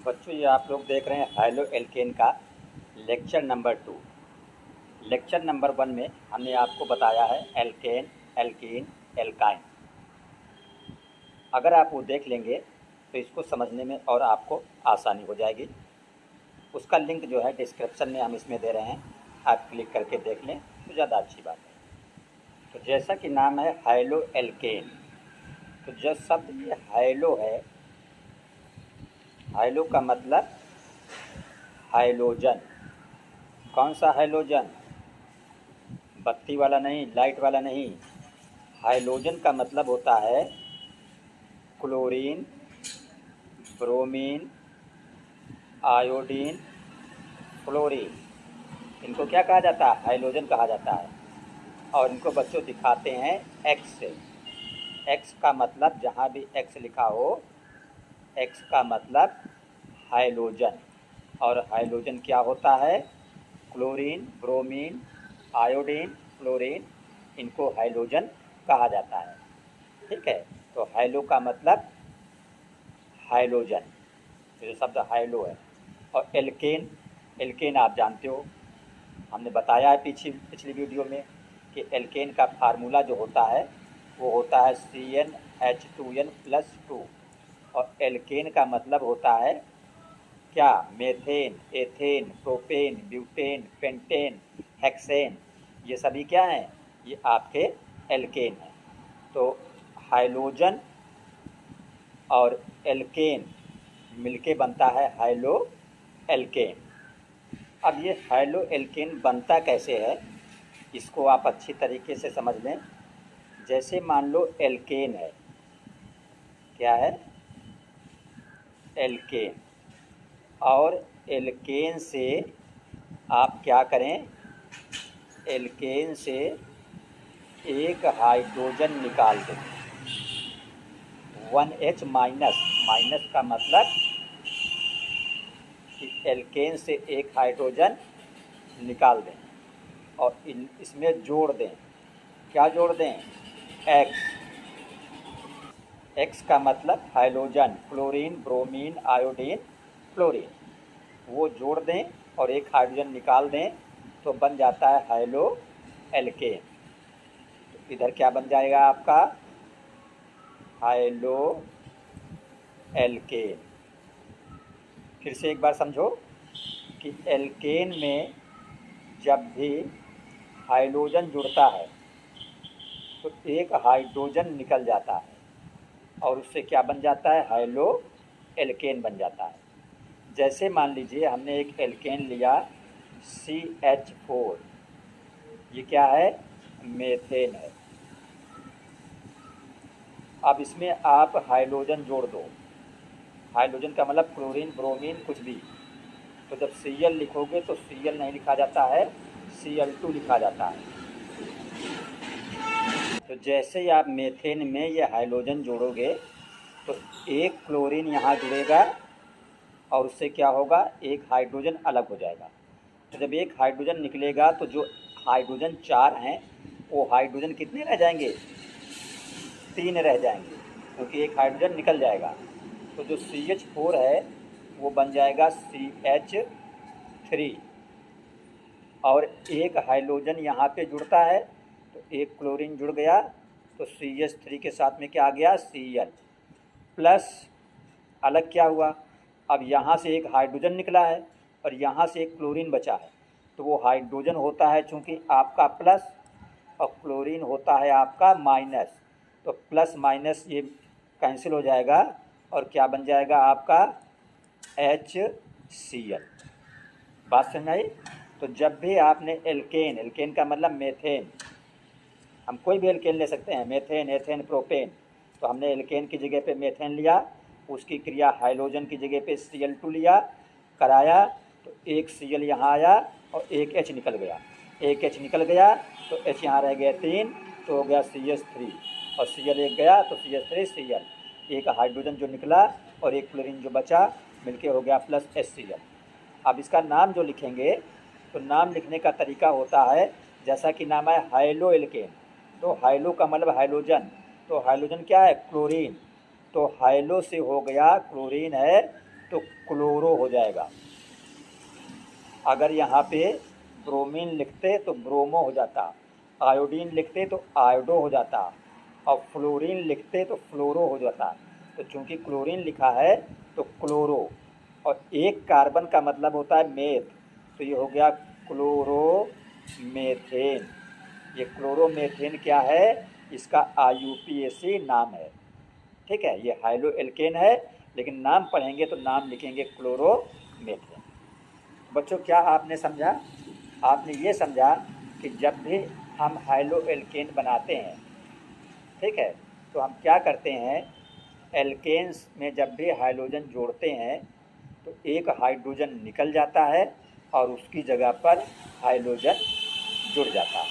बच्चों ये आप लोग देख रहे हैं हाइलो एल्केन का लेक्चर नंबर 2। लेक्चर नंबर 1 में हमने आपको बताया है एल्केन, एल्कीन, एल्काइन। अगर आप वो देख लेंगे तो इसको समझने में और आपको आसानी हो जाएगी। उसका लिंक जो है डिस्क्रिप्शन में हम इसमें दे रहे हैं, आप क्लिक करके देख लें तो ज़्यादा अच्छी बात है। तो जैसा कि नाम है हाइलो एल्केन, तो जो शब्द ये हाइलो है, हाइलो का मतलब हाइलोजन। कौन सा हाइलोजन? बत्ती वाला नहीं, लाइट वाला नहीं। हाइलोजन का मतलब होता है क्लोरीन, ब्रोमीन, आयोडीन, फ्लोरीन। इनको क्या कहा जाता है? हाइलोजन कहा जाता है। और इनको बच्चों दिखाते हैं एक्स से। एक्स का मतलब जहाँ भी एक्स लिखा हो, एक्स का मतलब हाइलोजन। और हाइलोजन क्या होता है? क्लोरीन, ब्रोमीन, आयोडीन, फ्लोरीन, इनको हाइलोजन कहा जाता है। ठीक है, तो हाइलो का मतलब हाइलोजन, जो शब्द हाइलो है। और एल्केन, एल्केन आप जानते हो, हमने बताया है पिछली वीडियो में कि एल्केन का फार्मूला जो होता है वो होता है CnH2n+2। और एल्केन का मतलब होता है क्या? Methane, ethane, propane, butane, pentane, hexane, ये सभी क्या हैं? ये आपके एल्केन हैं। तो हाइलोजन और एल्केन मिलके बनता है हाइलो एल्केन। अब ये हाइलो एल्केन बनता कैसे है, इसको आप अच्छी तरीके से समझ लें। जैसे मान लो एल्केन है, क्या है? एल्केन। और एल्केन से आप क्या करें? एल्केन से एक हाइड्रोजन निकाल दें, 1H माइनस। माइनस का मतलब कि एल्केन से एक हाइड्रोजन निकाल दें और इसमें जोड़ दें। क्या जोड़ दें? एक्स। एक्स का मतलब hydrogen, chlorine, bromine, iodine, fluorine, वो जोड़ दें और एक हाइड्रोजन निकाल दें तो बन जाता है हाइलो एल्केन। तो इधर क्या बन जाएगा आपका? Haloalkane. फिर से एक बार समझो कि एल्केन में जब भी हाइड्रोजन जुड़ता है तो एक हाइड्रोजन निकल जाता है और उससे क्या बन जाता है? हाइलो एल्केन बन जाता है। जैसे मान लीजिए हमने एक एल्केन लिया CH4, ये क्या है? मेथेन है। अब इसमें आप हाइड्रोजन जोड़ दो। हाइड्रोजन का मतलब क्लोरीन, ब्रोमीन, कुछ भी। तो जब Cl लिखोगे तो Cl नहीं लिखा जाता है, Cl2 लिखा जाता है। तो जैसे ही आप मेथेन में ये हाइड्रोजन जोड़ोगे तो एक क्लोरीन यहाँ जुड़ेगा और उससे क्या होगा? एक हाइड्रोजन अलग हो जाएगा। तो जब एक हाइड्रोजन निकलेगा तो जो हाइड्रोजन 4 हैं वो हाइड्रोजन कितने रह जाएंगे? 3 रह जाएंगे, क्योंकि एक हाइड्रोजन निकल जाएगा। तो जो CH4 है वो बन जाएगा CH3 और एक हाइड्रोजन यहाँ पे जुड़ता है तो एक क्लोरीन जुड़ गया तो CH3 के साथ में क्या आ गया? Cl प्लस अलग क्या हुआ? अब यहाँ से एक हाइड्रोजन निकला है और यहाँ से एक क्लोरीन बचा है तो वो हाइड्रोजन होता है चूँकि आपका प्लस और क्लोरीन होता है आपका माइनस। तो प्लस माइनस ये कैंसिल हो जाएगा और क्या बन जाएगा आपका? HCl। बात समझ आई? तो जब भी आपने एल्केन, एल्केन का मतलब मेथेन, हम कोई भी एल्केन ले सकते हैं, मेथेन, एथेन, प्रोपेन। तो हमने एल्केन की जगह पे मेथेन लिया, उसकी क्रिया हाइड्रोजन की जगह पे Cl2 लिया, कराया तो एक Cl यहाँ आया और एक H निकल गया। एक H निकल गया तो H यहाँ रह गया 3, तो हो गया CH3 और Cl एक गया तो CH3 Cl। एक हाइड्रोजन जो निकला और एक क्लोरीन जो बचा मिलके हो गया प्लस HCl। अब इसका नाम जो लिखेंगे तो नाम लिखने का तरीका होता है जैसा कि नाम है हाइलो एल्केन। तो हाइलो का मतलब हाइड्रोजन, तो हाइड्रोजन क्या है? क्लोरीन। तो हाइलो से हो गया क्लोरीन है तो क्लोरो हो जाएगा। अगर यहाँ पे ब्रोमीन लिखते तो ब्रोमो हो जाता, आयोडीन लिखते तो आयोडो हो जाता, और फ्लोरीन लिखते तो फ्लोरो हो जाता। तो चूंकि क्लोरीन लिखा है तो क्लोरो, और एक कार्बन का मतलब होता है मेथ, तो ये हो गया क्लोरोमेथेन। ये क्लोरोमेथेन क्या है, इसका IUPAC नाम है। ठीक है, ये हाइलो एल्केन है, लेकिन नाम पढ़ेंगे तो नाम लिखेंगे क्लोरोमेथेन। बच्चों क्या आपने समझा? आपने ये समझा कि जब भी हम हाइलो एल्केन बनाते हैं, ठीक है, तो हम क्या करते हैं, एल्केन्स में जब भी हाइड्रोजन जोड़ते हैं तो एक हाइड्रोजन निकल जाता है और उसकी जगह पर हाइड्रोजन जुड़ जाता है।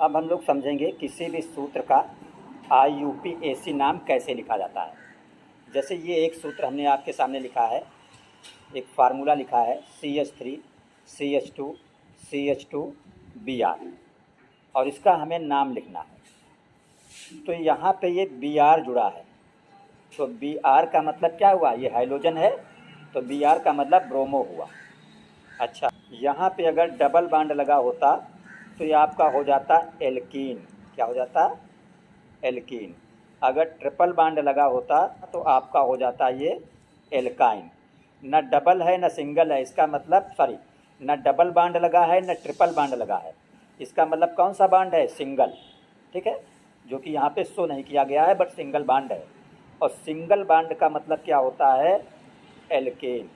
अब हम लोग समझेंगे किसी भी सूत्र का IUPAC नाम कैसे लिखा जाता है। जैसे ये एक सूत्र हमने आपके सामने लिखा है, एक फार्मूला लिखा है CH3CH2CH2Br, और इसका हमें नाम लिखना है। तो यहाँ पे ये Br जुड़ा है, तो Br का मतलब क्या हुआ, ये हाइड्रोजन है तो Br का मतलब ब्रोमो हुआ। अच्छा, यहाँ पे अगर डबल बॉन्ड लगा होता तो ये आपका हो जाता एल्कीन। क्या हो जाता, एल्कीन। अगर ट्रिपल बॉन्ड लगा होता तो आपका हो जाता ये एल्काइन। न डबल है न सिंगल है, इसका मतलब न डबल बॉन्ड लगा है न ट्रिपल बॉन्ड लगा है, इसका मतलब कौन सा बॉन्ड है, सिंगल। ठीक है, जो कि यहाँ पे शो नहीं किया गया है, बट सिंगल बॉन्ड है। और सिंगल बॉन्ड का मतलब क्या होता है, एल्केन।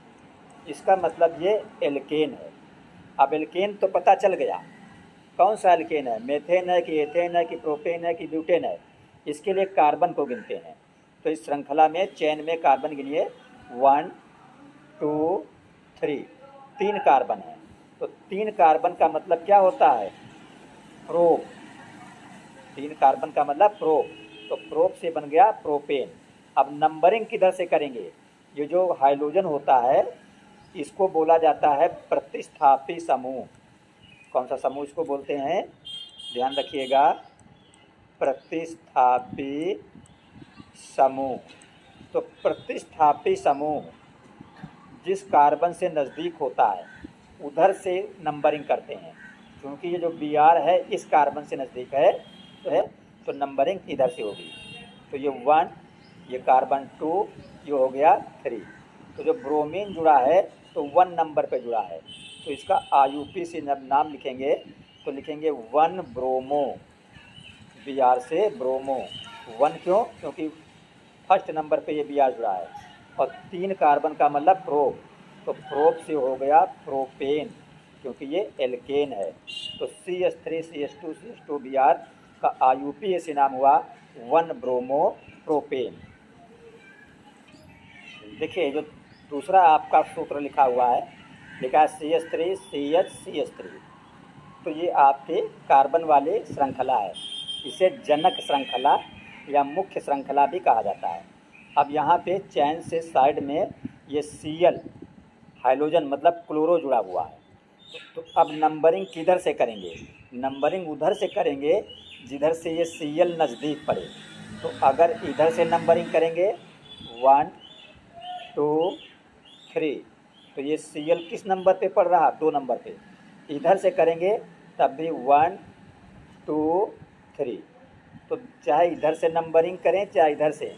इसका मतलब ये एल्केन है। अब एल्केन तो पता चल गया, कौन सा एल्केन है, मेथेन है कि एथेन है कि प्रोपेन है कि ब्यूटेन है। इसके लिए कार्बन को गिनते हैं, तो इस श्रृंखला में चेन में कार्बन गिनिए, 1 2 3, 3 कार्बन है। तो 3 कार्बन का मतलब क्या होता है, प्रोप। 3 कार्बन का मतलब प्रोप, तो प्रोप से बन गया प्रोपेन। अब नंबरिंग किधर से करेंगे, ये जो हाइड्रोजन होता है इसको बोला जाता है प्रतिस्थापी समूह। कौन सा समूह इसको बोलते हैं, ध्यान रखिएगा, प्रतिस्थापी समूह। तो प्रतिस्थापी समूह जिस कार्बन से नज़दीक होता है उधर से नंबरिंग करते हैं। क्योंकि ये जो Br है इस कार्बन से नज़दीक है, तो नंबरिंग इधर से होगी। तो ये 1, ये कार्बन 2, ये हो गया 3। तो जो ब्रोमीन जुड़ा है तो 1 नंबर पे जुड़ा है, तो इसका IUPAC नाम लिखेंगे तो लिखेंगे 1 ब्रोमो। Br से ब्रोमो 1 क्यों, क्योंकि फर्स्ट नंबर पे ये Br जुड़ा है। और 3 कार्बन का मतलब प्रोप, तो प्रोप से हो गया प्रोपेन, क्योंकि ये एल्केन है। तो CH3CH2CH2Br का IUPAC नाम हुआ 1 ब्रोमो प्रोपेन। देखिए जो दूसरा आपका सूत्र लिखा हुआ है, लिखा है CH3CH3। तो ये आपके कार्बन वाले श्रृंखला है, इसे जनक श्रृंखला या मुख्य श्रृंखला भी कहा जाता है। अब यहाँ पे चैन से साइड में ये Cl हाइड्रोजन मतलब क्लोरो जुड़ा हुआ है। तो अब नंबरिंग किधर से करेंगे, नंबरिंग उधर से करेंगे जिधर से ये Cl नज़दीक पड़े। तो अगर इधर से नंबरिंग करेंगे 1 2 3, तो ये Cl किस नंबर पे पड़ रहा, 2 नंबर पे। इधर से करेंगे तब भी 1 2 3। तो चाहे इधर से नंबरिंग करें चाहे इधर से,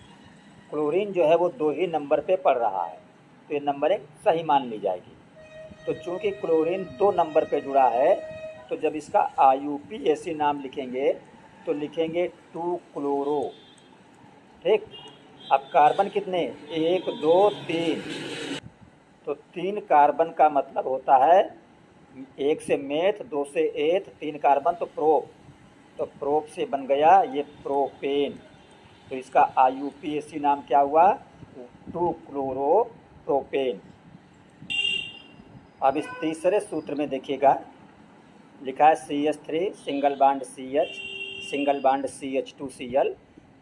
क्लोरीन जो है वो 2 ही नंबर पे पड़ रहा है, तो ये नंबरिंग सही मान ली जाएगी। तो चूंकि क्लोरीन 2 नंबर पे जुड़ा है, तो जब इसका IUPAC नाम लिखेंगे तो लिखेंगे 2 क्लोरो। ठीक, अब कार्बन कितने, 1 2 3, तो 3 कार्बन का मतलब होता है 1 से मेथ, 2 से एथ, 3 कार्बन तो प्रोप, तो प्रोप से बन गया ये प्रोपेन। तो इसका IUPAC नाम क्या हुआ, 2 क्लोरो प्रोपेन। अब इस तीसरे सूत्र में देखिएगा, लिखा है CH3 single bond CH single bond CH2Cl,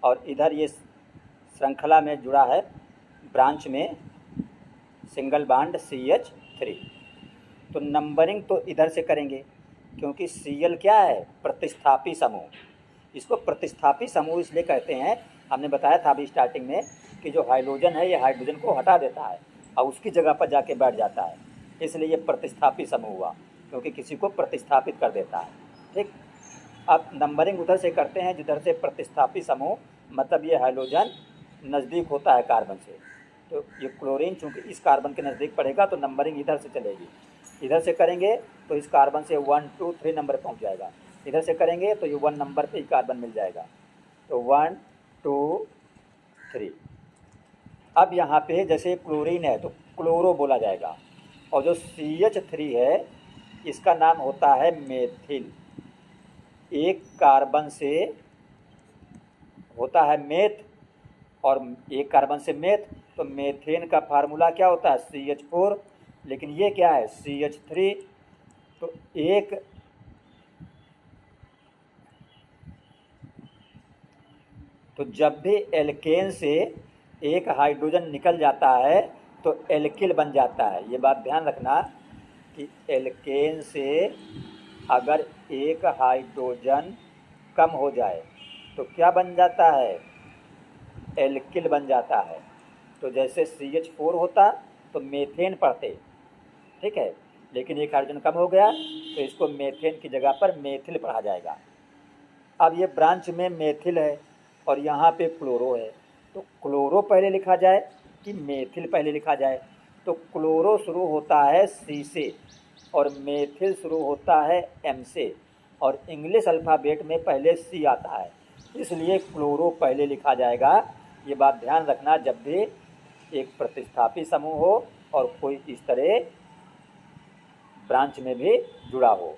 और इधर ये श्रृंखला में जुड़ा है ब्रांच में सिंगल बॉन्ड CH3। तो नंबरिंग तो इधर से करेंगे, क्योंकि Cl क्या है, प्रतिस्थापी समूह। इसको प्रतिस्थापी समूह इसलिए कहते हैं, हमने बताया था अभी स्टार्टिंग में कि जो हाइड्रोजन है ये हाइड्रोजन को हटा देता है और उसकी जगह पर जाके बैठ जाता है, इसलिए ये प्रतिस्थापी समूह हुआ, क्योंकि किसी को प्रतिस्थापित कर देता है। ठीक, अब नंबरिंग उधर से करते हैं जिधर से प्रतिस्थापी समूह, मतलब ये हाइड्रोजन नज़दीक होता है कार्बन से। तो ये क्लोरीन चूँकि इस कार्बन के नज़दीक पड़ेगा तो नंबरिंग इधर से चलेगी। इधर से करेंगे तो इस कार्बन से 1 2 3 नंबर पहुंच जाएगा। इधर से करेंगे तो ये 1 नंबर पे ही कार्बन मिल जाएगा। तो 1 2 3। अब यहाँ पे जैसे क्लोरीन है तो क्लोरो बोला जाएगा, और जो CH3 है इसका नाम होता है मेथिल। एक कार्बन से होता है मेथ और एक कार्बन से मेथ, तो मेथेन का फार्मूला क्या होता है CH4, लेकिन ये क्या है CH3। तो जब भी एल्केन से एक हाइड्रोजन निकल जाता है तो एल्किल बन जाता है। ये बात ध्यान रखना कि एल्केन से अगर एक हाइड्रोजन कम हो जाए तो क्या बन जाता है, एल्किल बन जाता है। तो जैसे CH4 होता तो मेथेन पढ़ते, ठीक है, लेकिन एक हाइड्रोजन कम हो गया तो इसको मेथेन की जगह पर मेथिल पढ़ा जाएगा। अब ये ब्रांच में मेथिल है और यहाँ पे क्लोरो है, तो क्लोरो पहले लिखा जाए कि मेथिल पहले लिखा जाए। तो क्लोरो शुरू होता है C से और मेथिल शुरू होता है M से, और इंग्लिश अल्फ़ाबेट में पहले C आता है, इसलिए क्लोरो पहले लिखा जाएगा। ये बात ध्यान रखना जब भी एक प्रतिस्थापी समूह हो और कोई इस तरह ब्रांच में भी जुड़ा हो।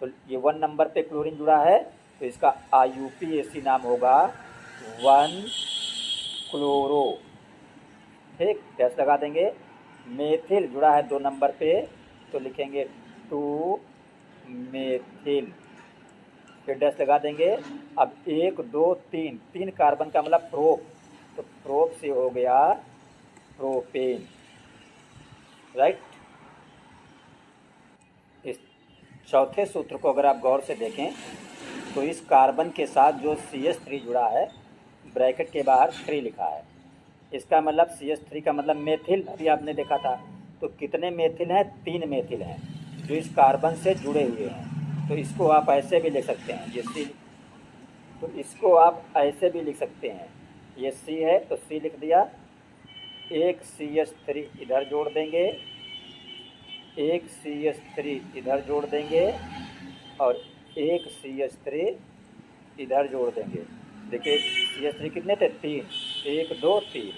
तो ये 1 नंबर पे क्लोरीन जुड़ा है तो इसका IUPAC नाम होगा 1 क्लोरो। ठीक, डैश लगा देंगे। मेथिल जुड़ा है 2 नंबर पे तो लिखेंगे 2 मेथिल, फिर डैश लगा देंगे। अब 1 2 3, 3 कार्बन का मतलब प्रोप, तो प्रोप से हो गया प्रोपेन, राइट। इस चौथे सूत्र को अगर आप गौर से देखें तो इस कार्बन के साथ जो CH3 जुड़ा है, ब्रैकेट के बाहर 3 लिखा है, इसका मतलब CH3 का मतलब मेथिल, अभी आपने देखा था। तो कितने मेथिल हैं, 3 मेथिल हैं जो इस कार्बन से जुड़े हुए हैं। तो इसको आप ऐसे भी लिख सकते हैं, ये C, तो इसको आप ऐसे भी लिख सकते हैं, ये C है तो C लिख दिया, एक CH3 इधर जोड़ देंगे, एक CH3 इधर जोड़ देंगे और एक CH3 इधर जोड़ देंगे। देखिए CH3 कितने थे, 3, 1 2 3,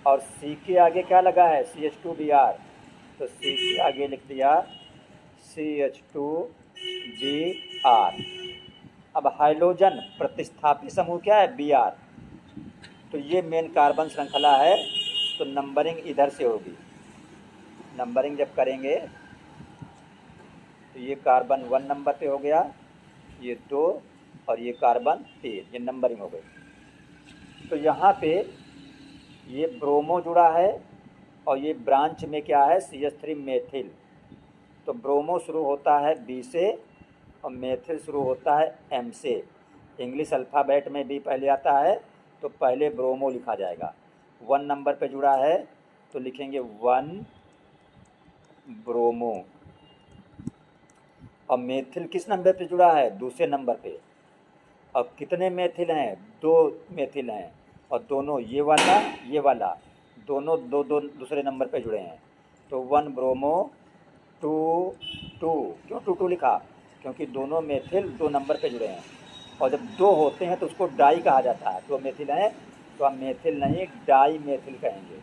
और C के आगे क्या लगा है CH2Br, तो C के आगे लिख दिया CH2Br। अब हाइड्रोजन प्रतिस्थापी समूह क्या है Br, तो ये मेन कार्बन श्रृंखला है, तो नंबरिंग इधर से होगी। नंबरिंग जब करेंगे तो ये कार्बन 1 नंबर पे हो गया, ये 2 और ये कार्बन 3, ये नंबरिंग हो गई। तो यहाँ पे ये ब्रोमो जुड़ा है और ये ब्रांच में क्या है CH3 मेथिल। तो ब्रोमो शुरू होता है B से और मेथिल शुरू होता है M से। इंग्लिश अल्फ़ाबेट में B पहले आता है तो पहले ब्रोमो लिखा जाएगा। 1 नंबर पे जुड़ा है तो लिखेंगे 1 ब्रोमो। और मेथिल किस नंबर पे जुड़ा है, दूसरे नंबर पे। अब कितने मेथिल हैं, 2 मेथिल हैं, और दोनों ये वाला दोनों दो दूसरे नंबर पे जुड़े हैं। तो 1 ब्रोमो 2 2, क्यों 2 2 लिखा, क्योंकि दोनों मेथिल 2 नंबर पे जुड़े हैं, और जब 2 होते हैं तो उसको डाई कहा जाता है। 2 मेथिल हैं तो हम मेथिल नहीं डाई मेथिल कहेंगे।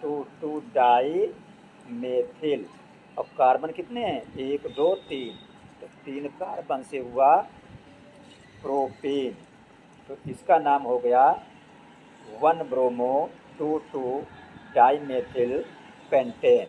2 2 डाई मेथिल। और कार्बन कितने हैं, 1 2 3, तो 3 कार्बन से हुआ प्रोपेन। तो इसका नाम हो गया 1 ब्रोमो 2 2 डाई मेथिल पेंटेन।